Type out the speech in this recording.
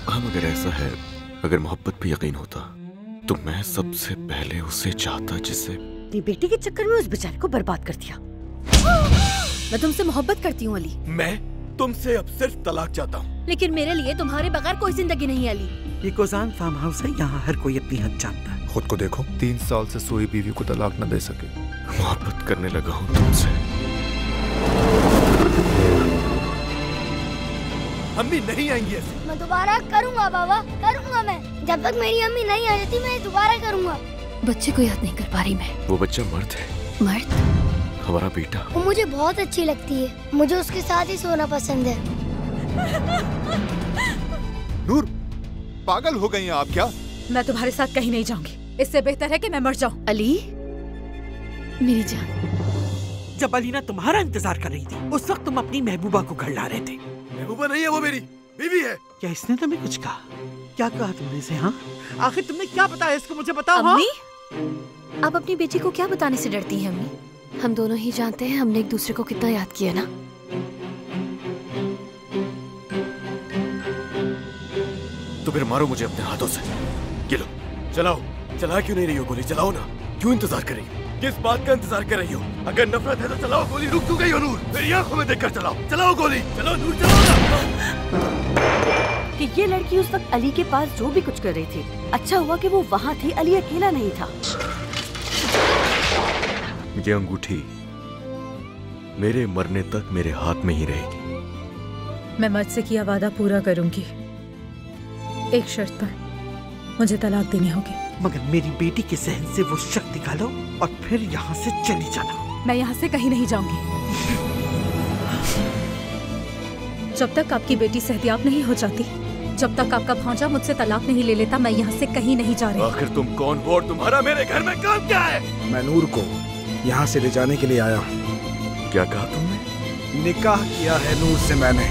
हम अगर ऐसा है, अगर मोहब्बत पे यकीन होता तो मैं सबसे पहले उसे चाहता जिसे अपनी बेटी के चक्कर में उस बेचारे को बर्बाद कर दिया। मैं तुमसे मोहब्बत करती हूँ अली। मैं तुमसे अब सिर्फ तलाक चाहता हूँ। लेकिन मेरे लिए तुम्हारे बगैर कोई जिंदगी नहीं है अली। ये कोजान फार्म हाउस है, यहाँ हर कोई अपनी हद जानता है। खुद को देखो, 3 साल से सोई बीवी को तलाक न दे सके। मोहब्बत करने लगा हूँ तुमसे। अम्मी नहीं आएंगी ऐसे। मैं दोबारा करूँगा बाबा, करूँगा मैं। जब तक मेरी अम्मी नहीं आ जाती मैं दोबारा करूँगा। बच्चे को याद नहीं कर पा रही मैं। वो बच्चा मर्द है। मर्द? हमारा बेटा। वो मुझे बहुत अच्छी लगती है, मुझे उसके साथ ही सोना पसंद है। नूर, पागल हो गई हैं आप क्या? मैं तुम्हारे साथ कहीं नहीं जाऊंगी, इससे बेहतर है कि मैं मर जाऊं। अली, मेरी जान। जब अलीना तुम्हारा इंतजार कर रही थी, उस वक्त तुम अपनी महबूबा को घर ला रहे थे। महबूबा नहीं है, वो मेरी बीवी है। क्या इसने तुम्हें कुछ कहा? क्या कहा तुमने इसे? हाँ, आखिर तुमने क्या बताया इसको, मुझे बताओ। अम्मी, आप अपनी बेटी को क्या बताने से डरती हैं अम्मी? हम दोनों ही जानते हैं हमने एक दूसरे को कितना याद किया ना। तो फिर मारो मुझे अपने हाथों से। ये लो, चलाओ। चला क्यों नहीं रही हो गोली? चलाओ ना। क्यों इंतजार कर रही हो? किस बात का इंतजार कर रही हो? अगर नफरत है तो चलाओ गोली। रुक क्यों गई हो नूर? मेरी आंखों में देखकर चलाओ। चलाओ गोली, चलाओ नूर, चलाओ ना। कि ये लड़की उस वक्त अली के पास जो भी कुछ कर रही थी, अच्छा हुआ कि वो वहाँ थी, अली अकेला नहीं था। ये अंगूठी मेरे मरने तक मेरे हाथ में ही रहेगी। मैं मर्द से किया वादा पूरा करूंगी, एक शर्त पर। मुझे तलाक देनी होगी। मगर मेरी बेटी के सहन से वो शक निकालो और फिर यहाँ से चली जाना। मैं यहाँ से कहीं नहीं जाऊंगी जब तक आपकी बेटी सेहतियाब नहीं हो जाती, जब तक आपका भांजा मुझसे तलाक नहीं ले लेता। मैं यहाँ से कहीं नहीं जा रही। आखिर तुम कौन हो और तुम्हारा मेरे घर में काम क्या है? मैं नूर को यहाँ से ले जाने के लिए आया हूँ। क्या कहा तुमने? निकाह किया है नूर से मैंने।